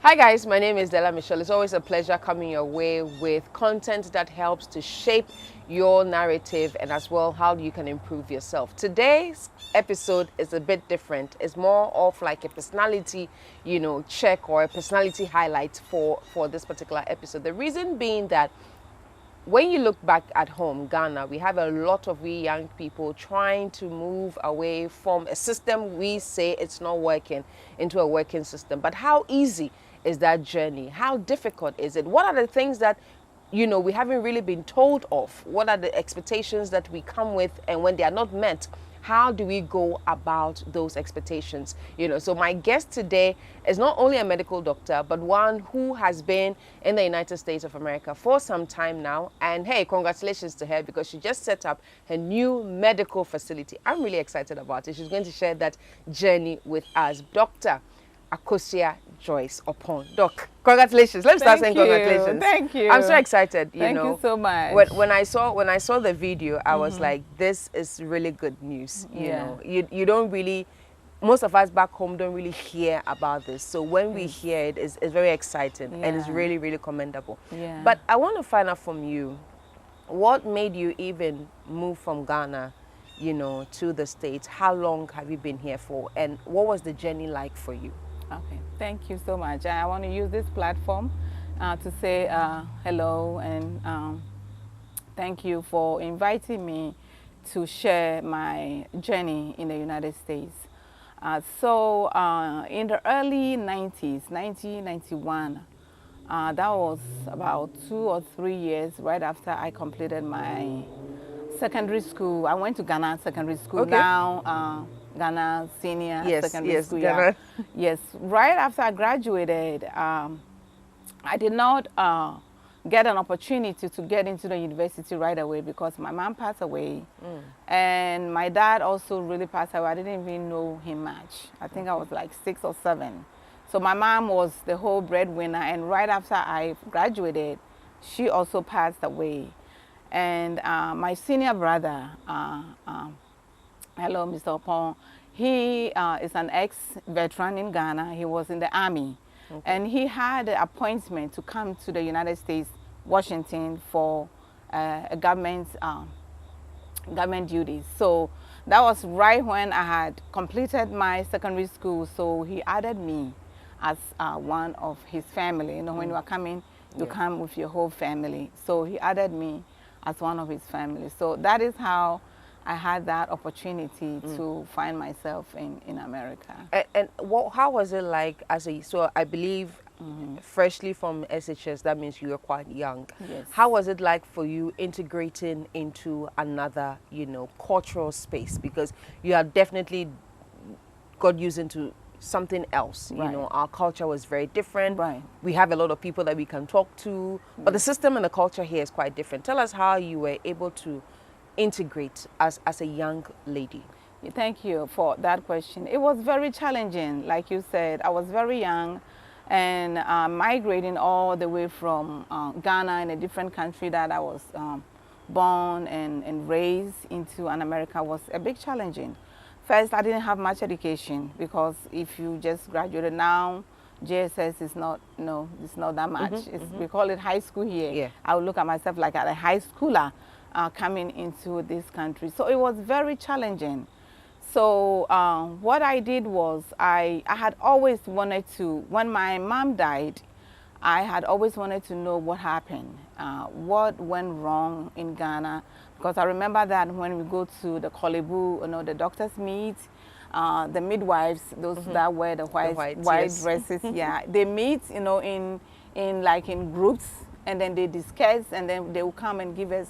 Hi guys, my name is Della Michelle. It's always a pleasure coming your way with content that helps to shape your narrative and as well how you can improve yourself. Today's episode is a bit different. It's more of like a personality, check or a personality highlight for this particular episode. The reason being that when you look back at home, Ghana, we have a lot of we young people trying to move away from a system we say it's not working into a working system. But how easy is that journey? How difficult is it? What are the things that, we haven't really been told of? What are the expectations that we come with, and when they are not met, how do we go about those expectations? So my guest today is not only a medical doctor, but one who has been in the United States of America for some time now. And hey, congratulations to her, because she just set up her new medical facility. I'm really excited about it. She's going to share that journey with us. Dr. Akosua Joyce Oppong. Doc, congratulations. Let me start saying congratulations. Thank you. I'm so excited. Thank you so much. When I saw the video, I was like, this is really good news. You don't really, most of us back home don't really hear about this. So when we hear it, it's very exciting and it's really, really commendable. Yeah. But I want to find out from you, what made you even move from Ghana, to the States? How long have you been here for? And what was the journey like for you? Okay, thank you so much. I want to use this platform to say hello and thank you for inviting me to share my journey in the United States. So in the early 90s, 1991, that was about 2 or 3 years right after I completed my secondary school. I went to Ghana secondary school. Okay. Now Ghana senior secondary school. Ghana. Yes, right after I graduated, I did not get an opportunity to get into the university right away because my mom passed away, and my dad also really passed away. I didn't even know him much. I think I was like 6 or 7. So my mom was the whole breadwinner, and right after I graduated, she also passed away. And my senior brother, hello, Mr. Oppong, he is an ex-veteran in Ghana. He was in the army. Okay. And he had an appointment to come to the United States, Washington, for a government duties. So that was right when I had completed my secondary school. So he added me as one of his family. When you are coming, you come with your whole family. So he added me as one of his family. So that is how I had that opportunity to find myself in America. And how was it like so I believe freshly from SHS, that means you were quite young. Yes. How was it like for you integrating into another, cultural space? Because you had definitely got used into something else. Right. Our culture was very different. Right. We have a lot of people that we can talk to, but the system and the culture here is quite different. Tell us how you were able to integrate as a young lady. Thank you for that question. It was very challenging. Like you said, I was very young, and migrating all the way from Ghana, in a different country that I was born and raised into, in America, was a big challenging. First, I didn't have much education, because if you just graduated now, JSS is not, it's not that much. We call it high school here. Yeah. I would look at myself like a high schooler coming into this country. So it was very challenging. So what I did was, I had always wanted to, when my mom died, I had always wanted to know what happened, what went wrong in Ghana. Because I remember that when we go to the Kolebu, the doctors meet, the midwives, those that wear the white yes. dresses, they meet, in groups, and then they discuss, and then they will come and give us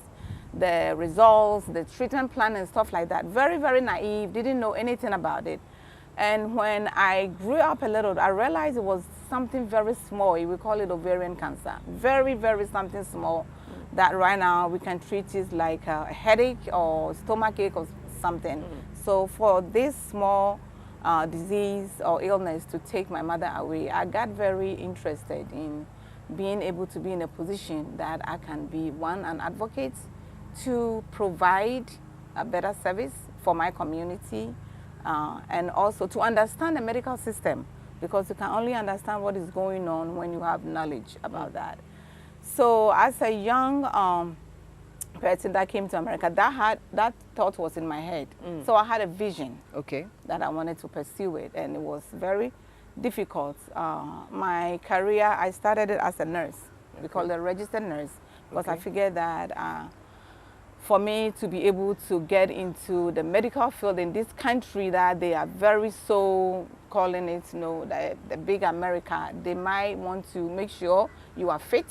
the results, the treatment plan and stuff like that. Very, very naive, didn't know anything about it. And when I grew up a little, I realized it was something very small. We call it ovarian cancer. Very, very something small that right now we can treat it like a headache or stomachache or something. So for this small disease or illness to take my mother away, I got very interested in being able to be in a position that I can be, one, an advocate, to provide a better service for my community, and also to understand the medical system because you can only understand what is going on when you have knowledge about that. So as a young person that came to America, that thought was in my head. So I had a vision that I wanted to pursue it, and it was very difficult. My career, I started it as a nurse. We call it a registered nurse, because I figured that for me to be able to get into the medical field in this country that they are very so calling it, you know, the big America, they might want to make sure you are fit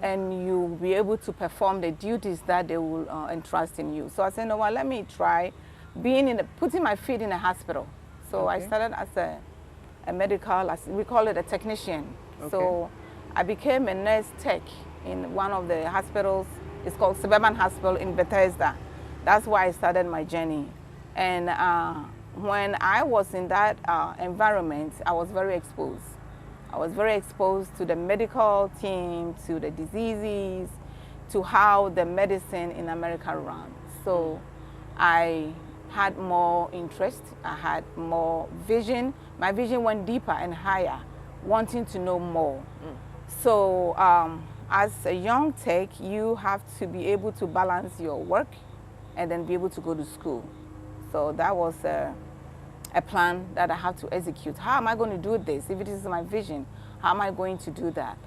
and you be able to perform the duties that they will entrust in you. So I said, no, well, let me try putting my feet in a hospital. So I started as a medical, as we call it, a technician. So I became a nurse tech in one of the hospitals. It's called Suburban Hospital in Bethesda. That's why I started my journey. And when I was in that environment, I was very exposed. I was very exposed to the medical team, to the diseases, to how the medicine in America runs. So I had more interest, I had more vision. My vision went deeper and higher, wanting to know more. So as a young tech, you have to be able to balance your work and then be able to go to school. So that was a plan that I have to execute. How am I going to do this? If it is my vision, how am I going to do that?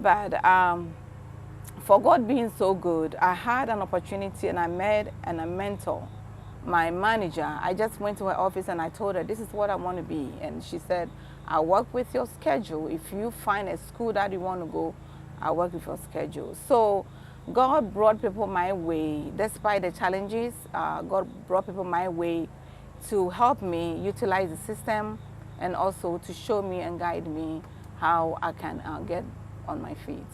But for God being so good, I had an opportunity and I met and a mentor, my manager. I just went to her office and I told her, this is what I want to be. And she said, I'll work with your schedule. If you find a school that you want to go, I'll work with your schedule. So God brought people my way. Despite the challenges, God brought people my way to help me utilize the system and also to show me and guide me how I can get on my feet.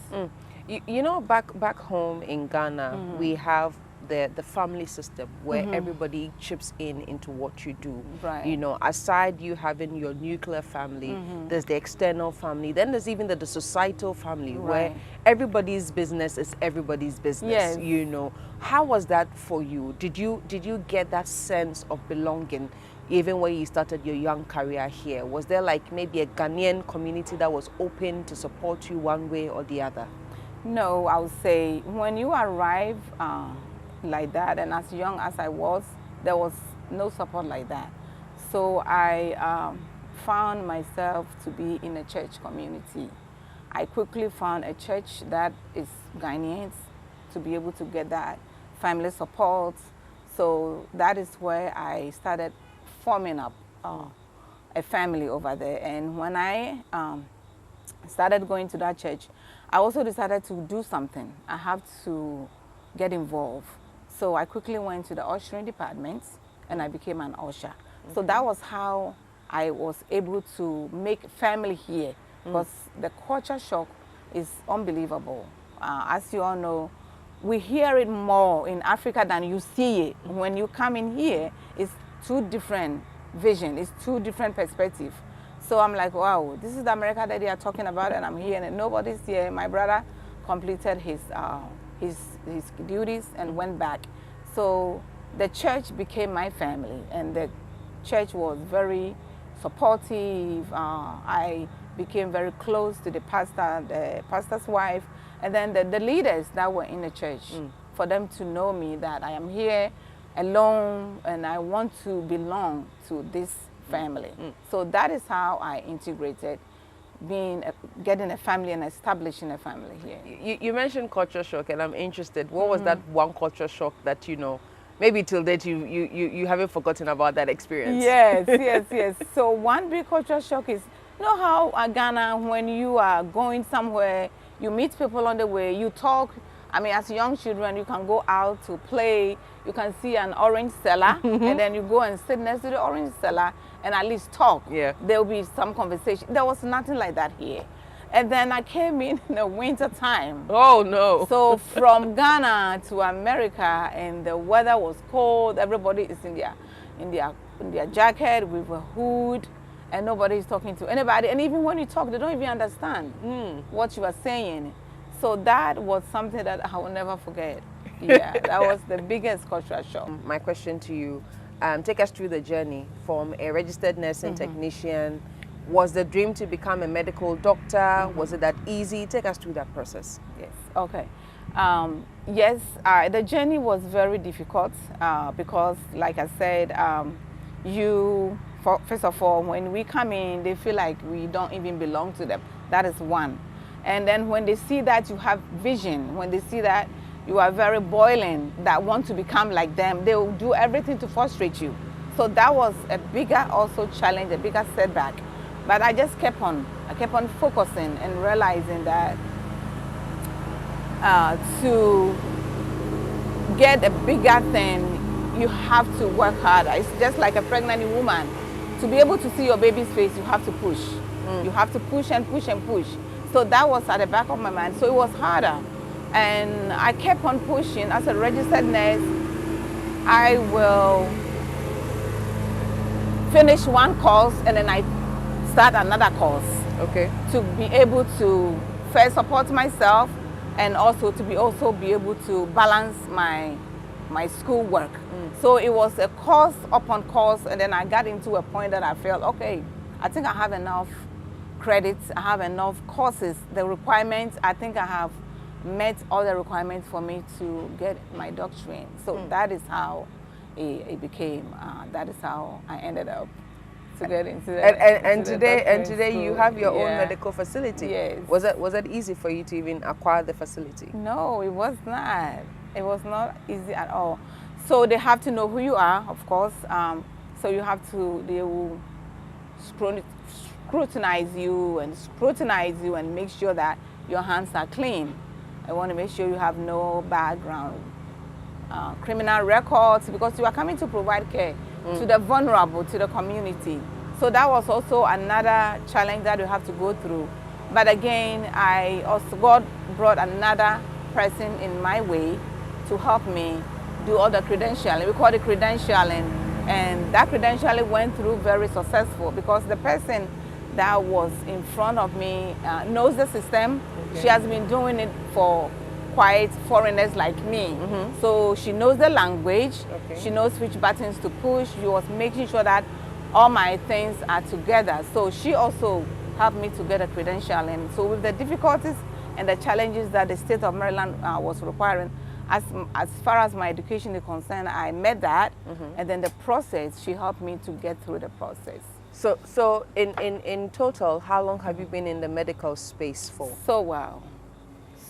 You know, back home in Ghana, we have the family system where everybody chips into what you do. Right. You know, aside you having your nuclear family, there's the external family, then there's even the societal family where everybody's business is everybody's business. Yes. You know, how was that for you? Did you get that sense of belonging even when you started your young career here? Was there like maybe a Ghanaian community that was open to support you one way or the other? No, I would say when you arrive like that, and as young as I was, there was no support like that. So I found myself to be in a church community. I quickly found a church that is Ghanaians to be able to get that family support. So that is where I started forming up a family over there. And when I started going to that church, I also decided to do something. I have to get involved. So I quickly went to the ushering department and I became an usher. So that was how I was able to make family here, because the culture shock is unbelievable. As you all know, we hear it more in Africa than you see it. When you come in here, it's two different vision, it's two different perspectives. So I'm like, wow, this is the America that they are talking about, and I'm here and nobody's here. My brother completed his duties and went back. So the church became my family, and the church was very supportive. I became very close to the pastor's wife, and then the leaders that were in the church, for them to know me that I am here alone and I want to belong to this family. So that is how I integrated getting a family and establishing a family here. You mentioned culture shock, and I'm interested. What was that one culture shock that, you know, maybe till date you haven't forgotten about that experience? Yes. So one big culture shock is, you know how Ghana, when you are going somewhere, you meet people on the way, you talk. I mean, as young children, you can go out to play, you can see an orange seller, and then you go and sit next to the orange seller and at least talk. Yeah. There will be some conversation. There was nothing like that here. And then I came in the winter time. Oh, no. So from Ghana to America, and the weather was cold, everybody is in their jacket with a hood, and nobody is talking to anybody. And even when you talk, they don't even understand what you are saying. So that was something that I will never forget. Yeah, that was the biggest cultural shock. My question to you, take us through the journey from a registered nursing technician Was the dream to become a medical doctor? Was it that easy? Take us through that process. Yes, okay. Yes, the journey was very difficult because, like I said, first of all, when we come in, they feel like we don't even belong to them. That is one. And then when they see that you have vision, when they see that you are very boiling, that want to become like them, they will do everything to frustrate you. So that was a bigger also challenge, a bigger setback. But I just kept on focusing and realizing that to get a bigger thing, you have to work harder. It's just like a pregnant woman. To be able to see your baby's face, you have to push. You have to push and push and push. So that was at the back of my mind. So it was harder. And I kept on pushing. As a registered nurse, I will finish one course and then I start another course. Okay. To be able to first support myself and also to be able to balance my school work. So it was a course upon course, and then I got into a point that I felt, okay, I think I have enough credits, I have enough courses, the requirements, I think I have met all the requirements for me to get my doctorate. So that is how it became, that is how I ended up to get into the and today you have your own medical facility. Yes. Was that easy for you to even acquire the facility? No, it was not. It was not easy at all. So they have to know who you are, of course. So they will scrutinize you and make sure that your hands are clean. I want to make sure you have no background, criminal records, because you are coming to provide care to the vulnerable, to the community. So that was also another challenge that you have to go through. But again, God brought another person in my way to help me do all the credentialing. We call it credentialing. And that credentialing went through very successful because the person that was in front of me knows the system. Okay. She has been doing it for quite foreigners like me. So she knows the language. Okay. She knows which buttons to push. She was making sure that all my things are together. So she also helped me to get a credentialing. So with the difficulties and the challenges that the state of Maryland was requiring, as far as my education is concerned, I met that, and then the process, she helped me to get through the process. So in total, how long have you been in the medical space for?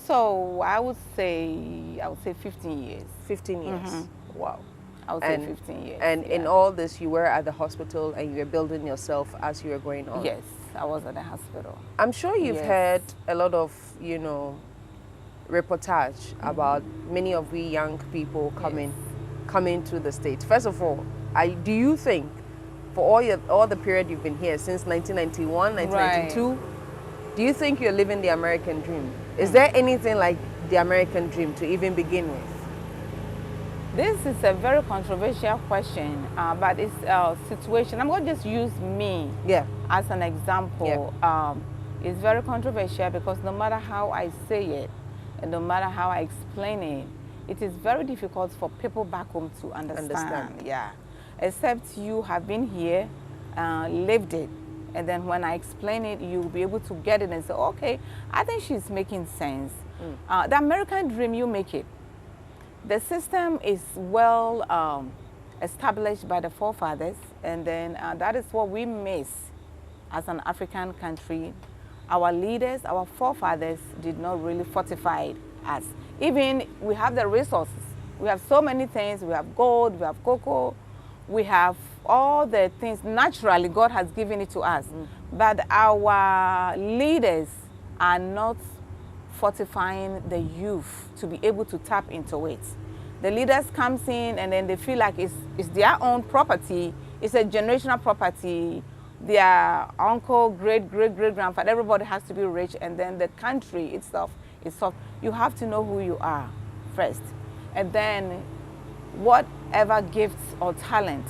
So I would say 15 years. 15 years. Wow. I would say 15 years. And in all this, you were at the hospital and you were building yourself as you were going on? Yes, I was at the hospital. I'm sure you've heard a lot of, reportage about many of we young people coming to the States. First of all, do you think for all the period you've been here since 1991, 1992, do you think you're living the American dream? Is there anything like the American dream to even begin with? This is a very controversial question, but it's a situation. I'm going to just use me as an example. It's very controversial because no matter how I say it, and no matter how I explain it, it is very difficult for people back home to understand. Yeah, except you have been here, lived it, and then when I explain it, you'll be able to get it and say, okay, I think she's making sense. The American dream, you make it. The system is well established by the forefathers, and then that is what we miss as an African country. Our leaders, our forefathers did not really fortify us. Even we have the resources. We have so many things. We have gold, we have cocoa, we have all the things. Naturally, God has given it to us. But our leaders are not fortifying the youth to be able to tap into it. The leaders comes in and then they feel like it's their own property. It's a generational property. Their uncle, great-great-great-grandfather, everybody has to be rich, and then the country itself is soft. You have to know who you are first. And then whatever gifts or talent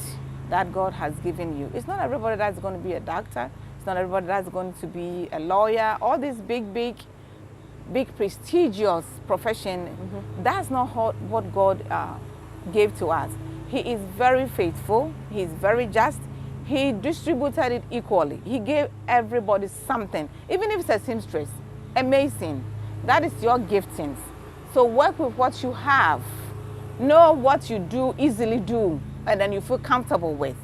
that God has given you. It's not everybody that's going to be a doctor. It's not everybody that's going to be a lawyer. All these big prestigious profession, that's not what God gave to us. He is very faithful. He is very just. He distributed it equally. He gave everybody something, even if it's a seamstress. Amazing. That is your giftings. So work with what you have. Know what you do, easily do, and then you feel comfortable with.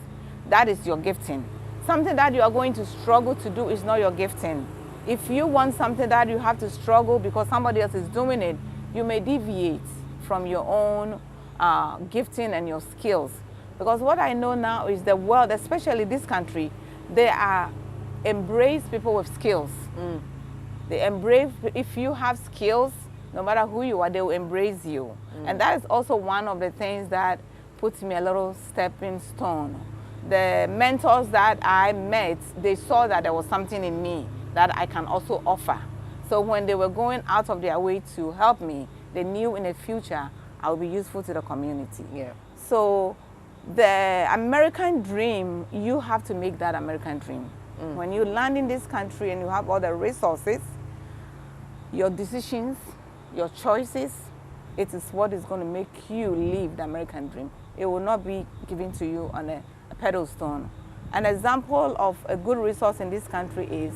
That is your gifting. Something that you are going to struggle to do is not your gifting. If you want something that you have to struggle because somebody else is doing it, you may deviate from your own gifting and your skills. Because what I know now is the world, especially this country, they embrace people with skills. They embrace, if you have skills, no matter who you are, they will embrace you. And that is also one of the things that puts me a little stepping stone. The mentors that I met, they saw that there was something in me that I can also offer. So when they were going out of their way to help me, they knew in the future I would be useful to the community. Yeah. So the American dream, you have to make that American dream. When you land in this country and you have all the resources, your decisions, your choices, it is what is going to make you live the American dream. It will not be given to you on a pedestal. An example of a good resource in this country is,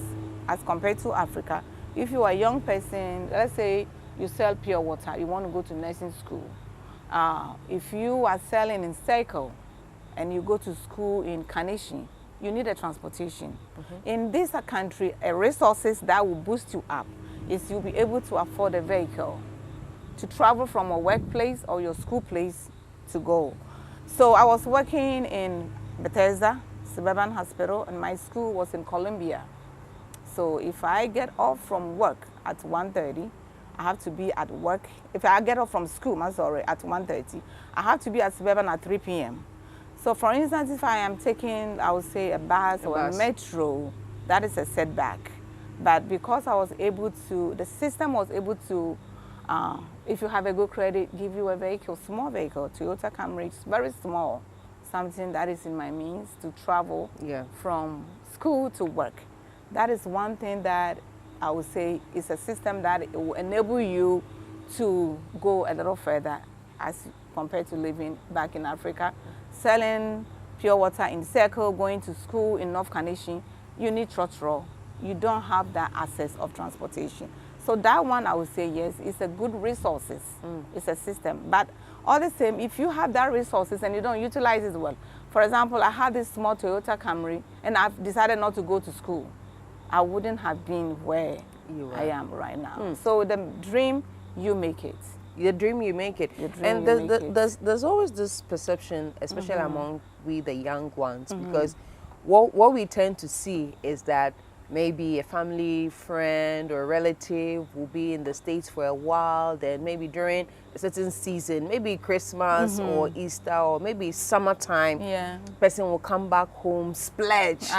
as compared to Africa, if you are a young person, let's say you sell pure water, you want to go to nursing school. If you are selling in Circle and you go to school in Ghanaian, you need a transportation. In this country, a resources that will boost you up is you'll be able to afford a vehicle to travel from a workplace or your school place to go. So I was working in Bethesda Suburban Hospital and my school was in Columbia. So if I get off from work at 1:30, I have to be at work. If I get off from school, at 1:30, I have to be at Suburban at 3 p.m. So for instance, if I am taking, I would say a bus or a metro, that is a setback. But because I was able to, the system was able to, if you have a good credit, give you a vehicle, small vehicle, Toyota Camry, very small, something that is in my means to travel from school to work. That is one thing that I would say is a system that it will enable you to go a little further as compared to living back in Africa. Selling pure water in Circle, going to school in North Ghanaian, you need trotro. You don't have that access of transportation. So that one, I would say, yes, it's a good resources. It's a system. But all the same, if you have that resources and you don't utilize it well, for example, I had this small Toyota Camry and I've decided not to go to school, I wouldn't have been where I am right now. So the dream, you make it. The dream, you make it. And there's always this perception, especially among we the young ones, because what we tend to see is that maybe a family friend or a relative will be in the States for a while, then maybe during a certain season, maybe Christmas or Easter or maybe summertime, person will come back home, splurge,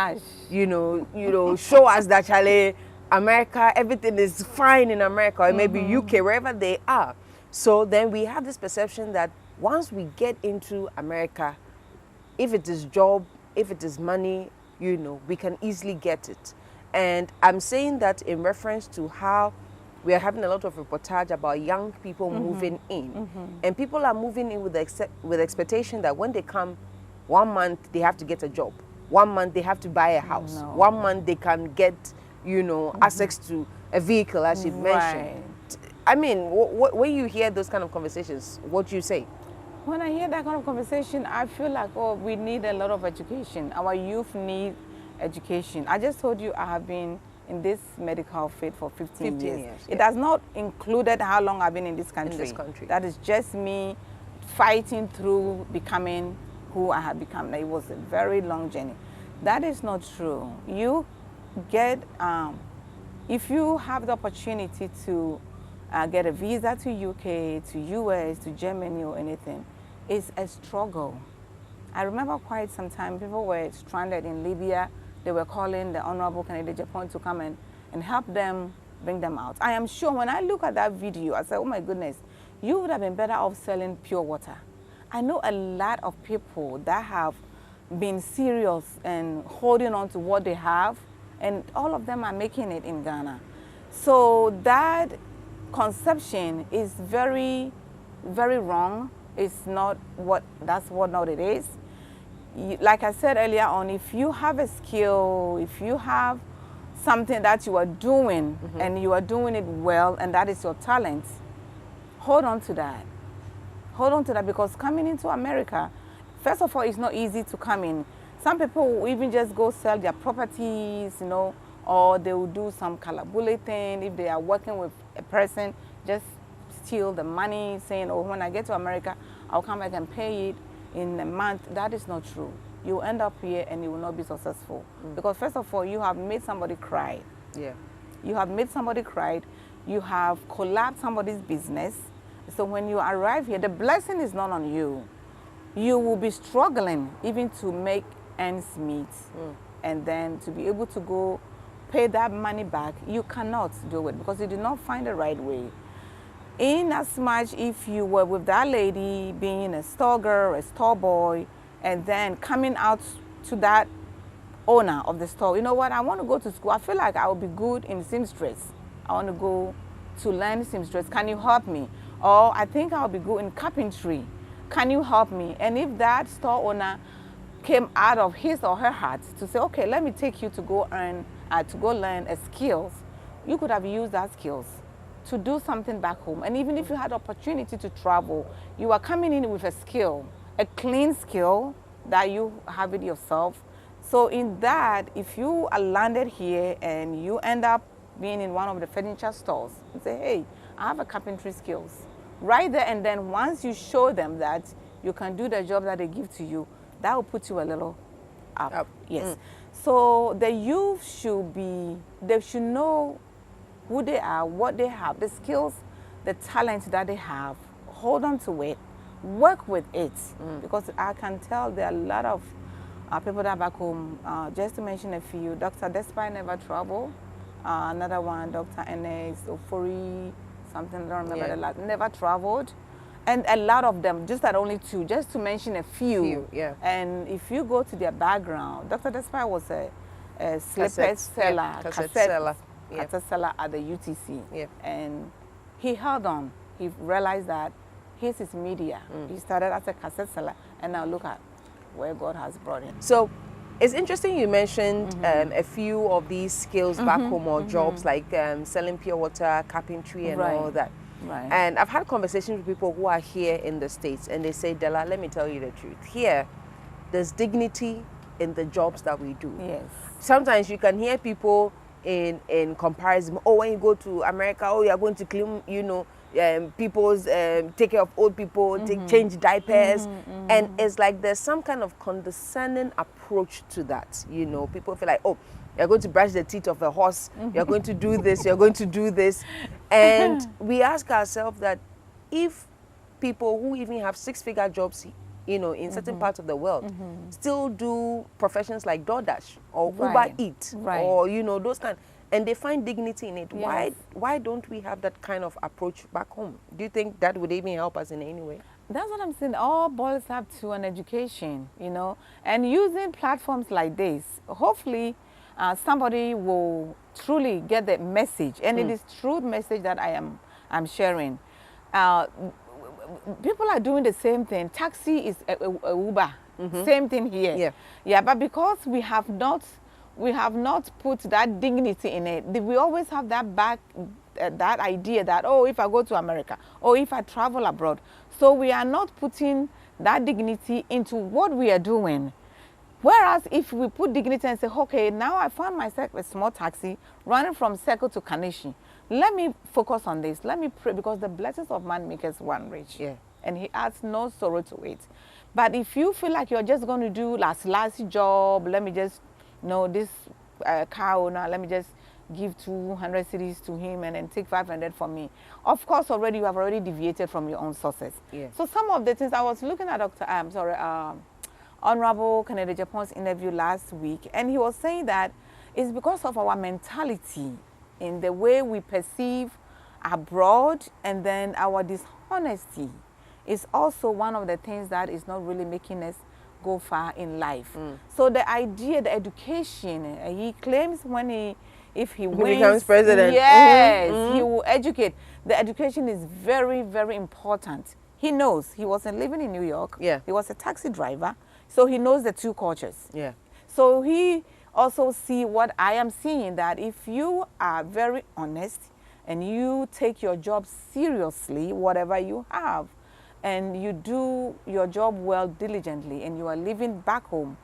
you know, show us that Charlie, America, everything is fine in America, or maybe UK, wherever they are. So then we have this perception that once we get into America, if it is job, if it is money, you know, we can easily get it. And I'm saying that in reference to how we are having a lot of reportage about young people moving in. And people are moving in with expectation that when they come, 1 month they have to get a job. 1 month they have to buy a house. 1 month they can get, you know, access to a vehicle, as you mentioned. I mean, when you hear those kind of conversations, what do you say? When I hear that kind of conversation, I feel like, oh, we need a lot of education. Our youth need education. I just told you I have been in this medical field for 15 years. It has not included how long I've been in this country. That is just me fighting through becoming who I have become. It was a very long journey. That is not true. You get, if you have the opportunity to get a visa to UK, to US, to Germany or anything, it's a struggle. I remember quite some time people were stranded in Libya. They were calling the Honorable Kennedy Japan to come and help them bring them out. I am sure when I look at that video, I said, oh my goodness, you would have been better off selling pure water. I know a lot of people that have been serious and holding on to what they have, and all of them are making it in Ghana. So that conception is very, very wrong. It's not what, that's what not it is. like I said earlier on, if you have a skill, if you have something that you are doing and you are doing it well and that is your talent, hold on to that. Hold on to that, because coming into America, first of all, it's not easy to come in. Some people will even just go sell their properties, you know, or they will do some kalabule thing. If they are working with a person, just steal the money, saying, oh, when I get to America, I'll come back and pay it in a month. That is not true. You end up here and you will not be successful. Because first of all, you have made somebody cry. Yeah. You have made somebody cry. You have collapsed somebody's business. So when you arrive here, the blessing is not on you. You will be struggling even to make ends meet. And then to be able to go pay that money back, you cannot do it because you did not find the right way. In as much if you were with that lady being a store girl, a store boy, and then coming out to that owner of the store, you know what, I want to go to school. I feel like I will be good in seamstress. I want to go to learn seamstress. Can you help me? Or I think I'll be good in carpentry. Can you help me? And if that store owner came out of his or her heart to say, okay, let me take you to go learn a skills, you could have used that skills to do something back home. And even if you had opportunity to travel, you are coming in with a skill, a clean skill that you have it yourself. So in that, if you are landed here and you end up being in one of the furniture stores, you say, hey, I have a carpentry skills. Right there and then, once you show them that you can do the job that they give to you, that will put you a little up. Yes. So the youth they should know who they are, what they have, the skills, the talent that they have. Hold on to it, work with it, because I can tell there are a lot of people that are back home. Just to mention a few, Dr. Despite never travel. Another one, Dr. Enes Ofori, something, I don't remember the last, never traveled. And a lot of them, just that only two, just to mention a few. And if you go to their background, Dr. Despite was a cassette seller at the UTC. And he held on. He realized that his is media. He started as a cassette seller, and now look at where God has brought him. So it's interesting you mentioned a few of these skills back home, or jobs like selling pure water, carpentry, and all that. Right. And I've had conversations with people who are here in the States, and they say, Della, let me tell you the truth. Here, there's dignity in the jobs that we do. Yes. Sometimes you can hear people in comparison, oh, when you go to America, oh, you're going to clean, you know, people's, take care of old people, change diapers. And it's like there's some kind of condescending approach to that. You know, people feel like, oh, you're going to brush the teeth of a horse, you're going to do this, you're going to do this. And we ask ourselves that if people who even have six-figure jobs, you know, in certain parts of the world, still do professions like DoorDash or Uber Eats, or, you know, those kind, and they find dignity in it, why don't we have that kind of approach back home? Do you think that would even help us in any way? That's what I'm saying. All boils up to an education, you know, and using platforms like this, hopefully somebody will truly get the message, and it is true message that I'm sharing. People are doing the same thing. Taxi is a Uber, same thing here. Yeah, but because we have not put that dignity in it, we always have that that idea that, oh, if I go to America, or if I travel abroad, so we are not putting that dignity into what we are doing. Whereas if we put dignity and say, okay, now I found myself a small taxi running from Circle to Kanishi. Let me focus on this. Let me pray, because the blessings of man maketh one rich. And he adds no sorrow to it. But if you feel like you're just going to do last job, let me just, you know, this car owner, let me just give 200 cedis to him and then take 500 from me. Of course, already you have already deviated from your own sources. So some of the things I was looking at Honorable Kennedy Japan's interview last week, and he was saying that it's because of our mentality in the way we perceive abroad, and then our dishonesty is also one of the things that is not really making us go far in life. So the idea, the education, he claims if he wins, becomes president, yes, he will educate. The education is very, very important. He knows. He wasn't living in New York. He was a taxi driver. So he knows the two cultures. Yeah. So he also see what I am seeing, that if you are very honest and you take your job seriously, whatever you have, and you do your job well diligently, and you are living back home,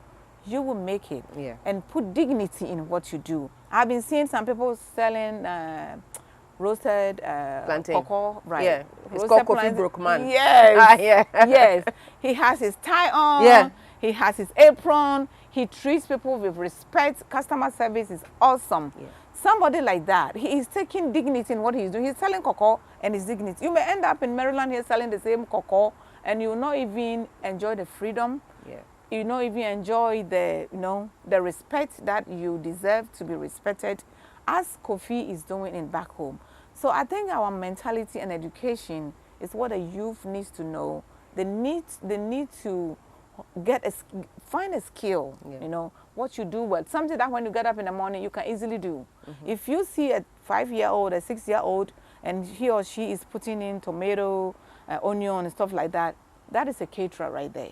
you will make it. Yeah. And put dignity in what you do. I've been seeing some people selling roasted plantain. cocoa, right? Yeah. It's Roasted called Coffee plantain. Broke Man. Yes. Yeah. Yes. He has his tie on. Yeah. He has his apron. He treats people with respect. Customer service is awesome. Yeah. Somebody like that, he is taking dignity in what he's doing. He's selling cocoa and his dignity. You may end up in Maryland here selling the same cocoa, and you will not even enjoy the freedom. Yeah. You will not even enjoy the, the respect that you deserve to be respected, as Kofi is doing in back home. So I think our mentality and education is what the youth needs to know. They need to find a skill, Yeah. What you do well. Something that when you get up in the morning, you can easily do. If you see a 5-year-old, a 6-year-old, and he or she is putting in tomato, onion, and stuff like that, that is a caterer right there.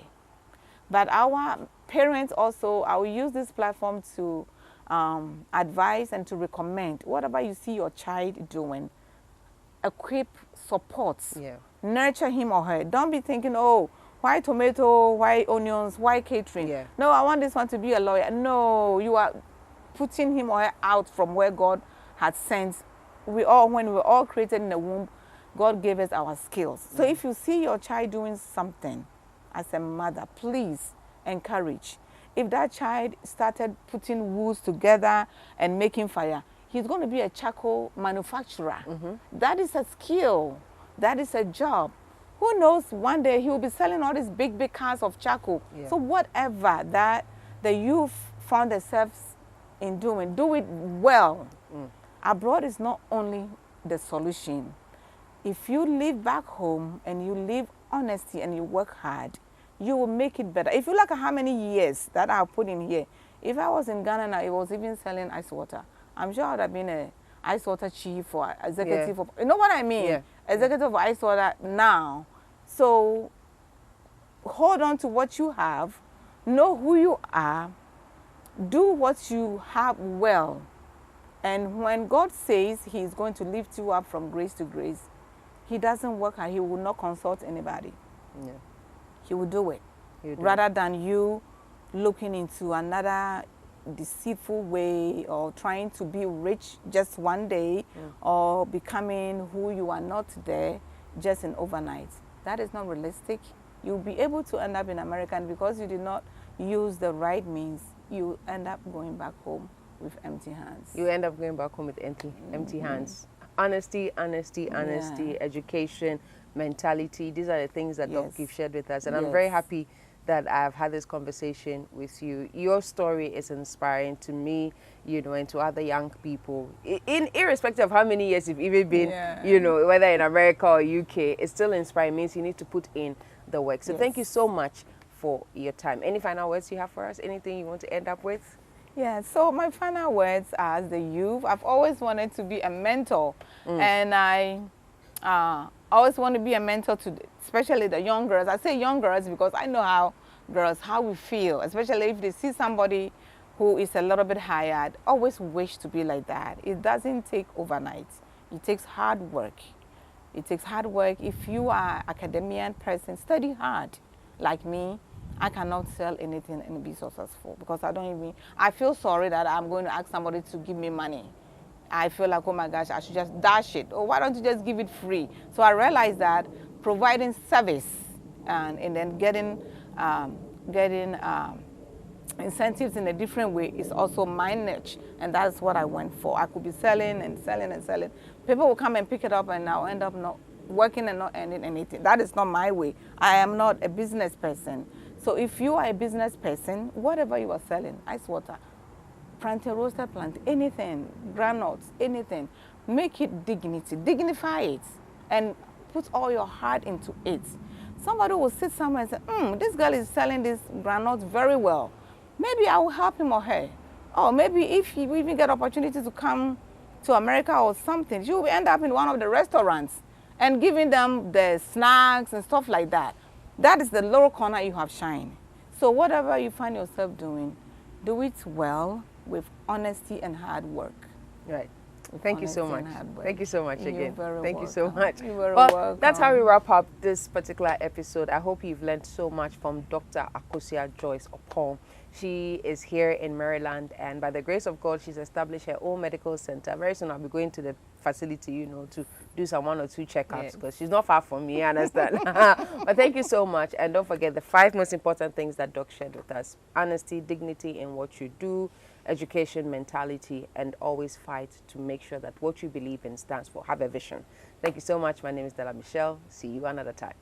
But our parents also, I will use this platform to advise and to recommend whatever you see your child doing, equip, support, nurture him or her. Don't be thinking, oh, why tomato, why onions, why catering? Yeah. No, I want this one to be a lawyer. No, you are putting him or her out from where God had sent. When we were all created in the womb, God gave us our skills. So if you see your child doing something, as a mother, please encourage. If that child started putting woods together and making fire, he's going to be a charcoal manufacturer. That is a skill. That is a job. Who knows, one day he will be selling all these big, big cans of charcoal. Yeah. So whatever that the youth found themselves in doing, do it well. Abroad is not only the solution. If you live back home and you live honesty and you work hard, you will make it better. If you look at how many years that I've put in here, if I was in Ghana now, I was even selling ice water. I'm sure I would have been a ice water chief or executive. Yeah. You know what I mean? Yeah. Executive of ice water now. So hold on to what you have, know who you are, do what you have well. And when God says He's going to lift you up from grace to grace, He doesn't work and He will not consult anybody. Yeah. He will do it. You do. Rather than you looking into another deceitful way or trying to be rich just one day or becoming who you are not there just in overnight. That is not realistic. You'll be able to end up in America, and because you did not use the right means, you end up going back home with empty hands. You end up going back home with empty hands. Honesty, education, mentality. These are the things that Dr. Keith shared with us. And I'm very happy that I've had this conversation with you. Your story is inspiring to me, and to other young people. Irrespective of how many years you've even been, whether in America or UK, it's still inspiring. It means you need to put in the work. So thank you so much for your time. Any final words you have for us? Anything you want to end up with? Yeah, so my final words as the youth, I've always wanted to be a mentor. And I always want to be a mentor to especially the young girls. I say young girls because I know how we feel, especially if they see somebody who is a little bit higher. I'd always wish to be like that. It doesn't take overnight. It takes hard work. It takes hard work. If you are an academic person, study hard. Like me, I cannot sell anything and be successful because I feel sorry that I'm going to ask somebody to give me money. I feel like, oh my gosh, I should just dash it. Or why don't you just give it free? So I realized that providing service and then getting incentives in a different way is also my niche. And that's what I went for. I could be selling and selling and selling. People will come and pick it up and I'll end up not working and not earning anything. That is not my way. I am not a business person. So if you are a business person, whatever you are selling, ice water, plantain, roasted plantain, anything, granules, anything, make it dignify it, and put all your heart into it. Somebody will sit somewhere and say, this girl is selling these granules very well. Maybe I will help him or her. Or maybe if you even get opportunity to come to America or something, you will end up in one of the restaurants and giving them the snacks and stuff like that. That is the little corner you have shined. So whatever you find yourself doing, do it well with honesty and hard work. Right. Thank you so much. Thank you so much again. Thank you so much. You're very well, welcome. That's how we wrap up this particular episode. I hope you've learned so much from Dr. Akosia Joyce Oppong. She is here in Maryland, and by the grace of God, she's established her own medical center. Very soon I'll be going to the facility, you know, to do some 1 or 2 checkups, because she's not far from me, I understand. But thank you so much. And don't forget the 5 most important things that Doc shared with us: honesty, dignity in what you do, education, mentality, and always fight to make sure that what you believe in stands for. Have a vision. Thank you so much. My name is Della Michelle. See you another time.